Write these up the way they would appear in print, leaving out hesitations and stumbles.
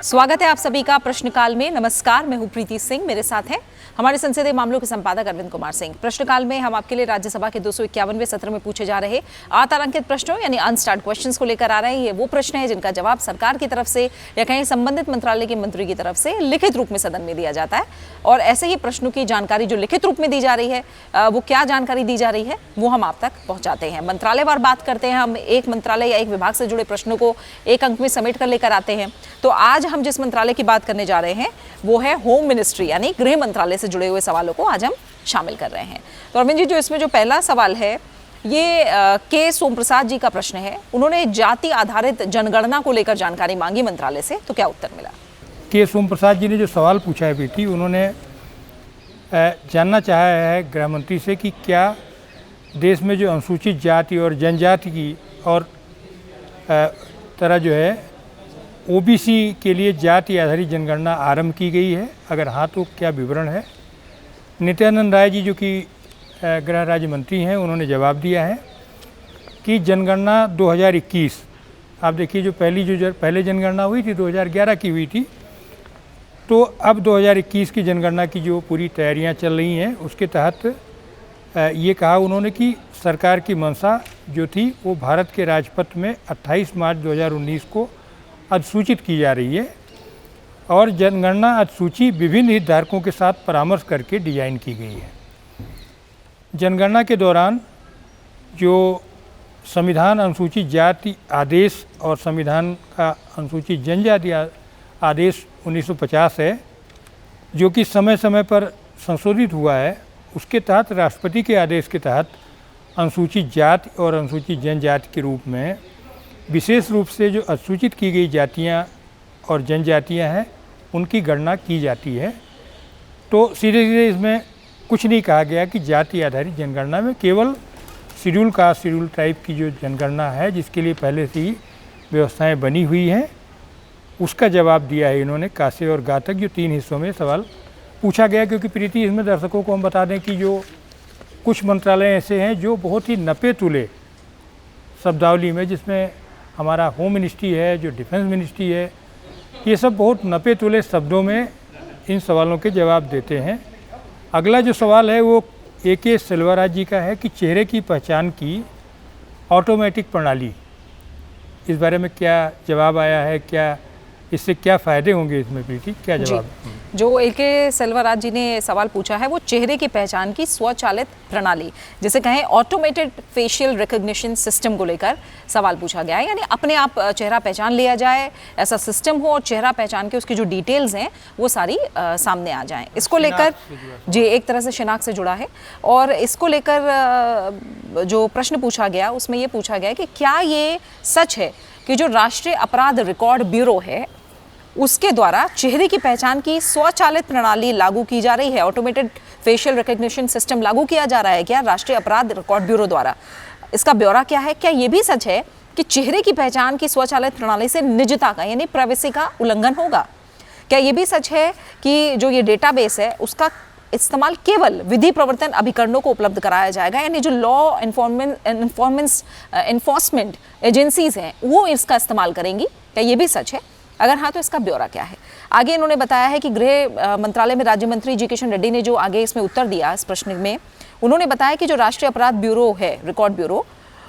स्वागत है आप सभी का प्रश्नकाल में। नमस्कार, मैं हूं प्रीति सिंह, मेरे साथ हैं हमारे संसदीय मामलों के संपादक अरविंद कुमार सिंह। प्रश्नकाल में हम आपके लिए राज्यसभा के 251वें सत्र में पूछे जा रहे अतारांकित प्रश्नों यानी अनस्टार्ड क्वेश्चंस को लेकर आ रहे हैं। ये वो प्रश्न है जिनका जवाब सरकार की तरफ से या कहीं संबंधित मंत्रालय के मंत्री की तरफ से लिखित रूप में सदन में दिया जाता है। और ऐसे ही प्रश्नों की जानकारी जो लिखित रूप में दी जा रही है वो क्या जानकारी दी जा रही है वो हम आप तक पहुंचाते हैं। मंत्रालयवार बात करते हैं हम, एक मंत्रालय या एक विभाग से जुड़े प्रश्नों को एक अंक में समेट कर लेकर आते हैं। तो आज हम जिस मंत्रालय की बात करने जा रहे हैं वो है होम मिनिस्ट्री यानी गृह मंत्रालय से जुड़े हुए सवालों को आज हम शामिल कर रहे हैं। तो अरविंद जी, जो इसमें जो पहला सवाल है ये के सोम प्रसाद जी का प्रश्न है। उन्होंने जाति आधारित जनगणना को लेकर जानकारी मांगी मंत्रालय से, तो क्या उत्तर मिला? के सोम प्रसाद जी ने जो सवाल पूछा है बेटी, उन्होंने जानना चाहा है गृह मंत्री से कि क्या देश में जो अनुसूचित जाति और जनजाति की और तरह जो है ओबीसी के लिए जाति आधारित जनगणना आरंभ की गई है, अगर हाँ तो क्या विवरण है। नित्यानंद राय जी जो कि गृह राज्य मंत्री हैं, उन्होंने जवाब दिया है कि जनगणना 2021, आप देखिए जो पहले जनगणना हुई थी 2011 की हुई थी, तो अब 2021 की जनगणना की जो पूरी तैयारियां चल रही हैं उसके तहत ये कहा उन्होंने कि सरकार की मंशा जो थी वो भारत के राजपत्र में 28 मार्च 2019 को अधिसूचित की जा रही है और जनगणना अधिसूची विभिन्न हितधारकों के साथ परामर्श करके डिजाइन की गई है। जनगणना के दौरान जो संविधान अनुसूचित जाति आदेश और संविधान का अनुसूचित जनजाति आदेश 1950 है, जो कि समय समय पर संशोधित हुआ है, उसके तहत राष्ट्रपति के आदेश के तहत अनुसूचित जाति और अनुसूचित जनजाति के रूप में विशेष रूप से जो अधिसूचित की गई जातियां और जनजातियां हैं उनकी गणना की जाती है। तो सीधे सीधे इसमें कुछ नहीं कहा गया कि जाति आधारित जनगणना में केवल शेड्यूल कास्ट शेड्यूल टाइप की जो जनगणना है जिसके लिए पहले से ही व्यवस्थाएं बनी हुई हैं, उसका जवाब दिया है इन्होंने कासे और गा तक, जो 3 हिस्सों में सवाल पूछा गया। क्योंकि प्रीति, इसमें दर्शकों को हम बता दें कि जो कुछ मंत्रालय ऐसे हैं जो बहुत ही नपे तुले शब्दावली में, जिसमें हमारा होम मिनिस्ट्री है, जो डिफेंस मिनिस्ट्री है, ये सब बहुत नपे तुले शब्दों में इन सवालों के जवाब देते हैं। अगला जो सवाल है वो AK सेल्वराज जी का है कि चेहरे की पहचान की ऑटोमेटिक प्रणाली, इस बारे में क्या जवाब आया है, क्या इससे क्या फ़ायदे होंगे इसमें प्रीति, क्या जवाब? जो AK सेल्वराज जी ने सवाल पूछा है वो चेहरे की पहचान की स्वचालित प्रणाली, जिसे कहें ऑटोमेटेड फेशियल रिकॉग्निशन सिस्टम को लेकर सवाल पूछा गया है। यानी अपने आप चेहरा पहचान लिया जाए, ऐसा सिस्टम हो और चेहरा पहचान के उसकी जो डिटेल्स हैं वो सारी सामने आ जाएं। इसको लेकर जी एक तरह से शिनाख्त से जुड़ा है। और इसको लेकर जो प्रश्न पूछा गया उसमें ये पूछा गया कि क्या ये सच है कि जो राष्ट्रीय अपराध रिकॉर्ड ब्यूरो है उसके द्वारा चेहरे की पहचान की स्वचालित प्रणाली लागू की जा रही है, ऑटोमेटेड फेशियल रिकॉग्निशन सिस्टम लागू किया जा रहा है क्या राष्ट्रीय अपराध रिकॉर्ड ब्यूरो द्वारा? इसका ब्यौरा क्या है? क्या ये भी सच है कि चेहरे की पहचान की स्वचालित प्रणाली से निजता का यानी प्राइवेसी का उल्लंघन होगा? क्या ये भी सच है कि जो ये डेटाबेस है उसका इस्तेमाल केवल विधि प्रवर्तन अभिकरणों को उपलब्ध कराया जाएगा, यानी जो लॉ इन्फोर्समेंट एजेंसीज हैं वो इसका इस्तेमाल करेंगी? क्या ये भी सच है? अगर हाँ तो इसका ब्यौरा क्या है? आगे इन्होंने बताया है कि गृह मंत्रालय में राज्य मंत्री जी किशन रेड्डी ने जो आगे इसमें उत्तर दिया इस प्रश्न में, उन्होंने बताया कि जो राष्ट्रीय अपराध ब्यूरो है, रिकॉर्ड ब्यूरो,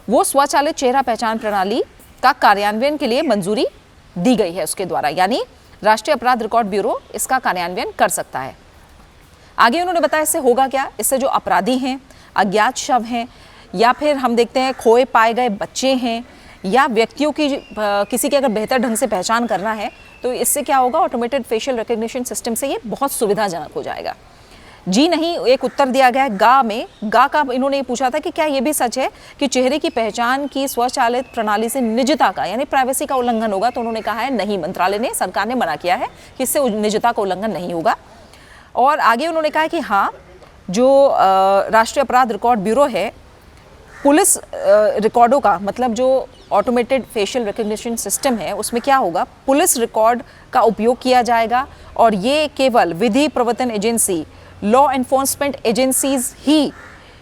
वो स्वचालित चेहरा पहचान प्रणाली का कार्यान्वयन के लिए मंजूरी दी गई है उसके द्वारा, यानी राष्ट्रीय अपराध रिकॉर्ड ब्यूरो इसका कार्यान्वयन कर सकता है। आगे उन्होंने बताया इससे होगा क्या? इससे जो अपराधी हैं, अज्ञात शव हैं, या फिर हम देखते हैं खोए पाए गए बच्चे हैं, या व्यक्तियों की किसी की अगर बेहतर ढंग से पहचान करना है तो इससे क्या होगा? ऑटोमेटेड फेशियल रिकॉग्निशन सिस्टम से ये बहुत सुविधाजनक हो जाएगा। जी नहीं, एक उत्तर दिया गया है गा में। गा का इन्होंने ये पूछा था कि क्या ये भी सच है कि चेहरे की पहचान की स्वचालित प्रणाली से निजता का यानी प्राइवेसी का उल्लंघन होगा? तो उन्होंने कहा है नहीं, मंत्रालय ने, सरकार ने मना किया है कि इससे निजता का उल्लंघन नहीं होगा। और आगे उन्होंने कहा कि हाँ, जो राष्ट्रीय अपराध रिकॉर्ड ब्यूरो है, पुलिस रिकॉर्डों का मतलब जो ऑटोमेटेड फेशियल रिकॉग्निशन सिस्टम है उसमें क्या होगा? पुलिस रिकॉर्ड का उपयोग किया जाएगा और ये केवल विधि प्रवर्तन एजेंसी, लॉ एन्फोर्समेंट एजेंसीज ही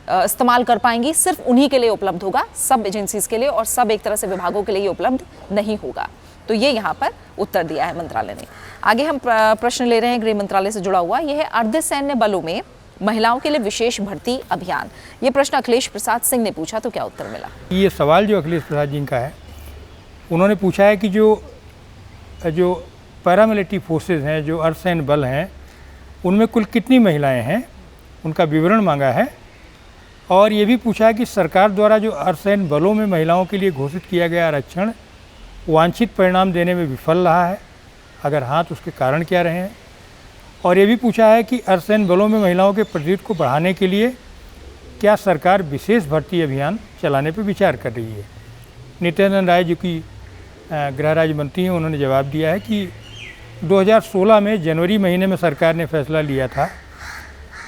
इस्तेमाल कर पाएंगी, सिर्फ उन्हीं के लिए उपलब्ध होगा, सब एजेंसीज के लिए और सब एक तरह से विभागों के लिए ये उपलब्ध नहीं होगा। तो ये यहाँ पर उत्तर दिया है मंत्रालय ने। आगे हम प्रश्न ले रहे हैं गृह मंत्रालय से जुड़ा हुआ, यह है अर्धसैन्य बलों में महिलाओं के लिए विशेष भर्ती अभियान। ये प्रश्न अखिलेश प्रसाद सिंह ने पूछा, तो क्या उत्तर मिला? ये सवाल जो अखिलेश प्रसाद जी का है, उन्होंने पूछा है कि जो पैरामिलिट्री फोर्सेज हैं, जो अर्धसैन्य बल हैं, उनमें कुल कितनी महिलाएं हैं, उनका विवरण मांगा है। और ये भी पूछा है कि सरकार द्वारा जो अर्धसैन्य बलों में महिलाओं के लिए घोषित किया गया आरक्षण वांछित परिणाम देने में विफल रहा है, अगर हाँ तो उसके कारण क्या रहे हैं। और ये भी पूछा है कि अर्धसैन्य बलों में महिलाओं के प्रतिनिधित्व को बढ़ाने के लिए क्या सरकार विशेष भर्ती अभियान चलाने पर विचार कर रही है। नित्यानंद राय जो कि गृह राज्य मंत्री हैं, उन्होंने जवाब दिया है कि 2016 में जनवरी महीने में सरकार ने फैसला लिया था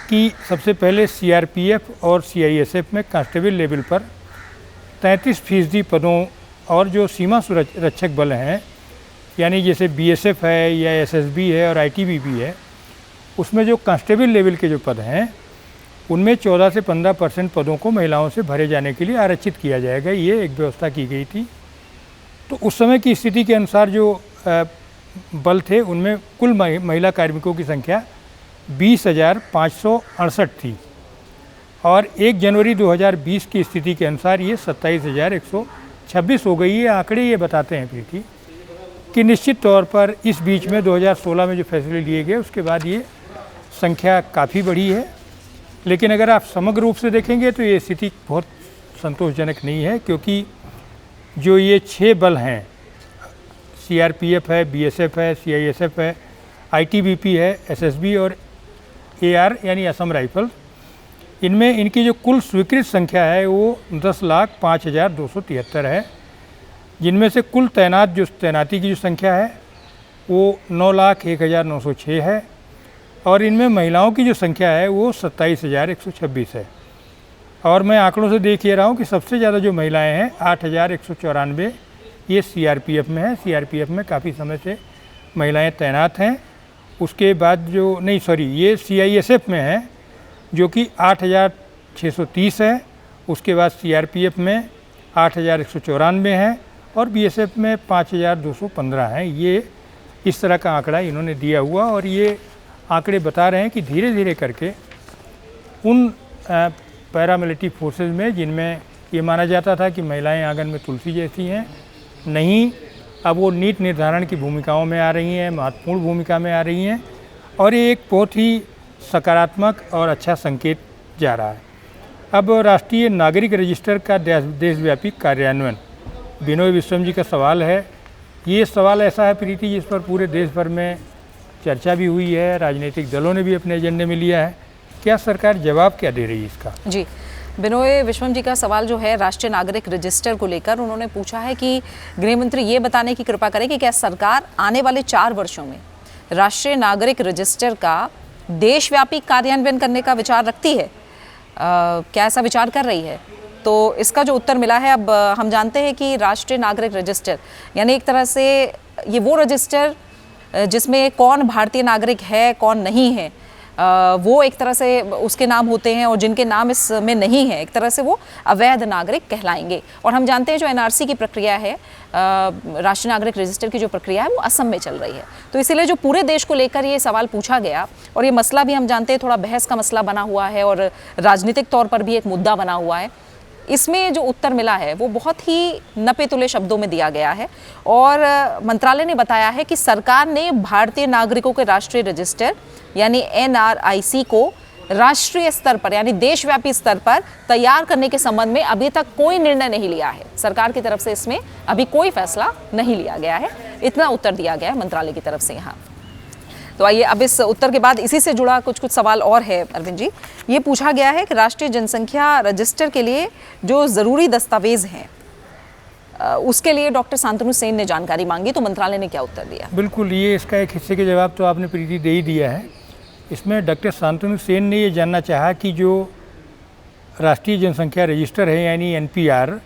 कि सबसे पहले सीआरपीएफ और सीआईएसएफ में कांस्टेबल लेवल पर 33% पदों और जो सीमा सुरक्षक बल हैं, यानी जैसे बीएसएफ है या एसएसबी है और आईटीबीपी है, उसमें जो कांस्टेबल लेवल के जो पद हैं उनमें 14 से 15% पदों को महिलाओं से भरे जाने के लिए आरक्षित किया जाएगा। ये एक व्यवस्था की गई थी। तो उस समय की स्थिति के अनुसार जो बल थे उनमें कुल महिला कार्मिकों की संख्या 20,568 थी और 1 जनवरी 2020 की स्थिति के अनुसार ये 27,126 हो गई है। आंकड़े ये बताते हैं प्रीति कि निश्चित तौर पर इस बीच में 2016 में जो फैसले लिए गए उसके बाद ये संख्या काफ़ी बढ़ी है। लेकिन अगर आप समग्र रूप से देखेंगे तो ये स्थिति बहुत संतोषजनक नहीं है, क्योंकि जो ये 6 बल हैं, सीआरपीएफ है, बीएसएफ है, सीआईएसएफ है, आईटीबीपी है, एसएसबी और एआर यानी असम राइफल, इनमें इनकी जो कुल स्वीकृत संख्या है वो 10,05,273 है, जिनमें से कुल तैनाती की जो संख्या है वो 9,01,906 है और इनमें महिलाओं की जो संख्या है वो 27,126 है। और मैं आंकड़ों से देख ये रहा हूँ कि सबसे ज़्यादा जो महिलाएं हैं 8,194 ये सीआरपीएफ में है। सीआरपीएफ में काफ़ी समय से महिलाएं तैनात हैं। उसके बाद ये सीआईएसएफ में है जो कि 8,630 है। उसके बाद सीआरपीएफ में 8,194 है और बीएसएफ में 5,215 है। ये इस तरह का आंकड़ा इन्होंने दिया हुआ और ये आंकड़े बता रहे हैं कि धीरे धीरे करके उन पैरामिलिट्री फोर्सेज में जिनमें ये माना जाता था कि महिलाएं आंगन में तुलसी जैसी हैं, नहीं, अब वो नीति निर्धारण की भूमिकाओं में आ रही हैं, महत्वपूर्ण भूमिका में आ रही हैं और ये एक बहुत ही सकारात्मक और अच्छा संकेत जा रहा है। अब राष्ट्रीय नागरिक रजिस्टर का देशव्यापी कार्यान्वयन, बिनोय विश्वम जी का सवाल है। ये सवाल ऐसा है प्रीति जिस पर पूरे देश भर में चर्चा भी हुई है, राजनीतिक दलों ने भी अपने एजेंडे में लिया है। क्या सरकार जवाब क्या दे रही है इसका? जी, बिनोय विश्वम जी का सवाल जो है राष्ट्रीय नागरिक रजिस्टर को लेकर, उन्होंने पूछा है कि गृह मंत्री ये बताने की कृपा करें कि क्या सरकार आने वाले 4 वर्षों में राष्ट्रीय नागरिक रजिस्टर का देशव्यापी कार्यान्वयन करने का विचार रखती है, क्या ऐसा विचार कर रही है? तो इसका जो उत्तर मिला है, अब हम जानते हैं कि राष्ट्रीय नागरिक रजिस्टर यानी एक तरह से ये वो रजिस्टर जिसमें कौन भारतीय नागरिक है कौन नहीं है, वो एक तरह से उसके नाम होते हैं और जिनके नाम इसमें नहीं है एक तरह से वो अवैध नागरिक कहलाएंगे। और हम जानते हैं जो एनआरसी की प्रक्रिया है, राष्ट्रीय नागरिक रजिस्टर की जो प्रक्रिया है वो असम में चल रही है। तो इसीलिए जो पूरे देश को लेकर ये सवाल पूछा गया और ये मसला भी हम जानते हैं थोड़ा बहस का मसला बना हुआ है और राजनीतिक तौर पर भी एक मुद्दा बना हुआ है, इसमें जो उत्तर मिला है वो बहुत ही नपे तुले शब्दों में दिया गया है। और मंत्रालय ने बताया है कि सरकार ने भारतीय नागरिकों के राष्ट्रीय रजिस्टर यानी एनआरआईसी को राष्ट्रीय स्तर पर यानी देशव्यापी स्तर पर तैयार करने के संबंध में अभी तक कोई निर्णय नहीं लिया है। सरकार की तरफ से इसमें अभी कोई फैसला नहीं लिया गया है, इतना उत्तर दिया गया है मंत्रालय की तरफ से यहाँ। तो आइए अब इस उत्तर के बाद इसी से जुड़ा कुछ सवाल और है अरविंद जी। ये पूछा गया है कि राष्ट्रीय जनसंख्या रजिस्टर के लिए जो ज़रूरी दस्तावेज हैं उसके लिए डॉक्टर शांतनु सेन ने जानकारी मांगी, तो मंत्रालय ने क्या उत्तर दिया? बिल्कुल, ये इसका एक हिस्से के जवाब तो आपने प्रीति दे ही दिया है। इसमें डॉक्टर शांतनु सेन ने ये जानना चाहा कि जो राष्ट्रीय जनसंख्या रजिस्टर है यानी एनपीआर,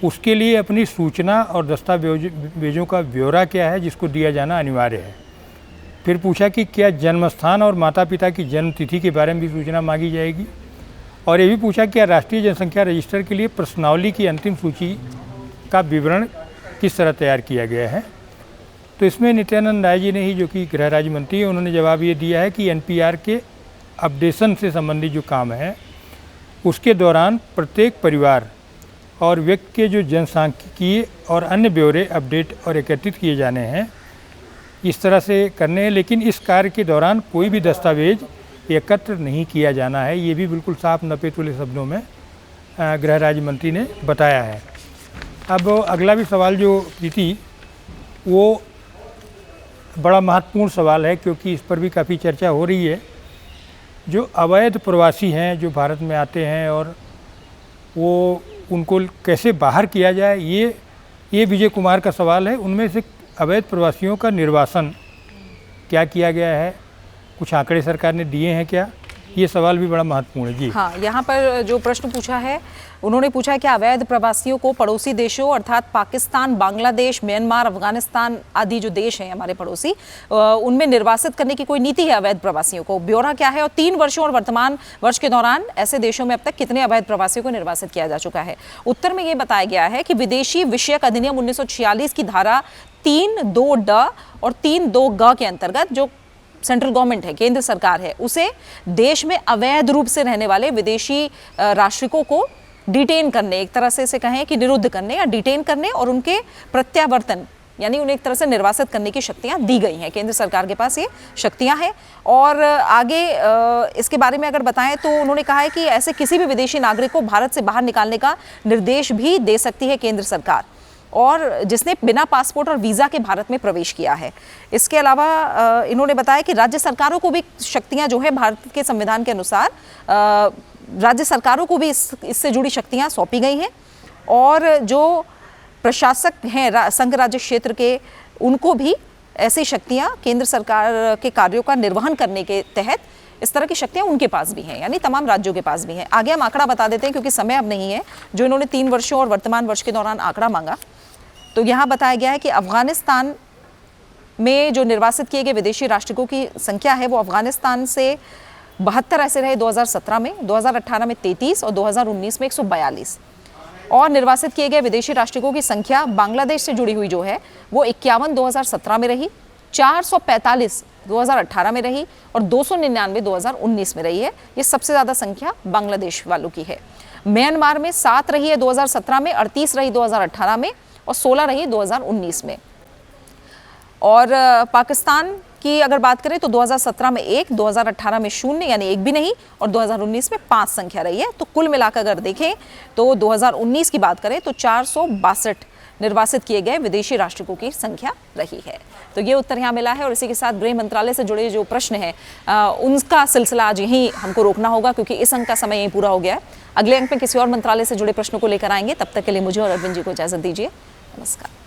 उसके लिए अपनी सूचना और दस्तावेजों का ब्यौरा क्या है जिसको दिया जाना अनिवार्य है। फिर पूछा कि क्या जन्म स्थान और माता पिता की जन्म तिथि के बारे में भी सूचना मांगी जाएगी, और ये भी पूछा कि राष्ट्रीय जनसंख्या रजिस्टर के लिए प्रश्नावली की अंतिम सूची का विवरण किस तरह तैयार किया गया है। तो इसमें नित्यानंद राय जी ने ही, जो कि गृह राज्य मंत्री है, उन्होंने जवाब ये दिया है कि एनपीआर के अपडेशन से संबंधित जो काम है उसके दौरान प्रत्येक परिवार और व्यक्ति के जो जनसांख्यिकीय और अन्य ब्यौरे अपडेट और एकत्रित किए जाने हैं, इस तरह से करने हैं, लेकिन इस कार्य के दौरान कोई भी दस्तावेज एकत्र नहीं किया जाना है। ये भी बिल्कुल साफ नपे-तुले शब्दों में गृह राज्य मंत्री ने बताया है। अब अगला भी सवाल जो प्रीति, वो बड़ा महत्वपूर्ण सवाल है, क्योंकि इस पर भी काफ़ी चर्चा हो रही है। जो अवैध प्रवासी हैं जो भारत में आते हैं और वो उनको कैसे बाहर किया जाए, ये विजय कुमार का सवाल है। उनमें से अवैध प्रवासियों का निर्वासन क्या किया गया है, कुछ आंकड़े सरकार ने दिए हैं क्या, ये सवाल भी बड़ा महत्वपूर्ण है। जी हाँ, यहाँ पर जो प्रश्न पूछा है, उन्होंने पूछा है कि अवैध प्रवासियों को पड़ोसी देशों अर्थात पाकिस्तान, बांग्लादेश, म्यांमार, अफगानिस्तान आदि जो देश हैं हमारे पड़ोसी, उनमें निर्वासित करने की कोई नीति है अवैध प्रवासियों को, ब्यौरा क्या है और 3 वर्षों और वर्तमान वर्ष के दौरान ऐसे देशों में अब तक कितने अवैध प्रवासियों को निर्वासित किया जा चुका है। उत्तर में ये बताया गया है कि विदेशी विषयक अधिनियम 1946 की धारा 3(2)(ड) और 3(2)(ग) के अंतर्गत जो सेंट्रल गवर्नमेंट है, केंद्र सरकार है, उसे देश में अवैध रूप से रहने वाले विदेशी राष्ट्रिकों को डिटेन करने, एक तरह से इसे कहें कि निरुद्ध करने या डिटेन करने और उनके प्रत्यावर्तन यानी उन्हें एक तरह से निर्वासित करने की शक्तियां दी गई हैं। केंद्र सरकार के पास ये शक्तियां हैं। और आगे इसके बारे में अगर बताएं तो उन्होंने कहा है कि ऐसे किसी भी विदेशी नागरिक को भारत से बाहर निकालने का निर्देश भी दे सकती है केंद्र सरकार, और जिसने बिना पासपोर्ट और वीज़ा के भारत में प्रवेश किया है। इसके अलावा इन्होंने बताया कि राज्य सरकारों को भी शक्तियां जो है भारत के संविधान के अनुसार राज्य सरकारों को भी इससे जुड़ी शक्तियां सौंपी गई हैं, और जो प्रशासक हैं संघ राज्य क्षेत्र के, उनको भी ऐसी शक्तियां केंद्र सरकार के कार्यों का निर्वहन करने के तहत इस तरह की शक्तियां उनके पास भी हैं, यानी तमाम राज्यों के पास भी हैं। आगे हम आंकड़ा बता देते हैं क्योंकि समय अब नहीं है। जो इन्होंने 3 वर्षों और वर्तमान वर्ष के दौरान आंकड़ा मांगा, तो यहाँ बताया गया है कि अफगानिस्तान में जो निर्वासित किए गए विदेशी राष्ट्रिकों की संख्या है वो अफगानिस्तान से 72 ऐसे रहे 2017 में, 2018 में 33 और 2019 में 142। और निर्वासित किए गए विदेशी राष्ट्रिकों की संख्या बांग्लादेश से जुड़ी हुई जो है वो 51 2017 में रही, 445 2018 में रही और 299 2019 में रही है। ये सबसे ज़्यादा संख्या बांग्लादेश वालों की है। म्यांमार में 7 रही है 2017 में, 38 रही 2018 में और 16 रही 2019 में। और पाकिस्तान की अगर बात करें तो 2017 में 1, 2018 में 0 यानी 1 भी नहीं, और 2019 में 5 संख्या रही है। तो कुल मिलाकर अगर देखें तो 2019 की बात करें तो 462 निर्वासित किए गए विदेशी राष्ट्रिकों की संख्या रही है। तो ये उत्तर यहाँ मिला है। और इसी के साथ गृह मंत्रालय से जुड़े जो प्रश्न हैं उनका सिलसिला आज यहीं हमको रोकना होगा, क्योंकि इस अंक का समय यहीं पूरा हो गया है। अगले अंक में किसी और मंत्रालय से जुड़े प्रश्नों को लेकर आएंगे। तब तक के लिए मुझे और अरविंद जी को इजाजत दीजिए। नमस्कार।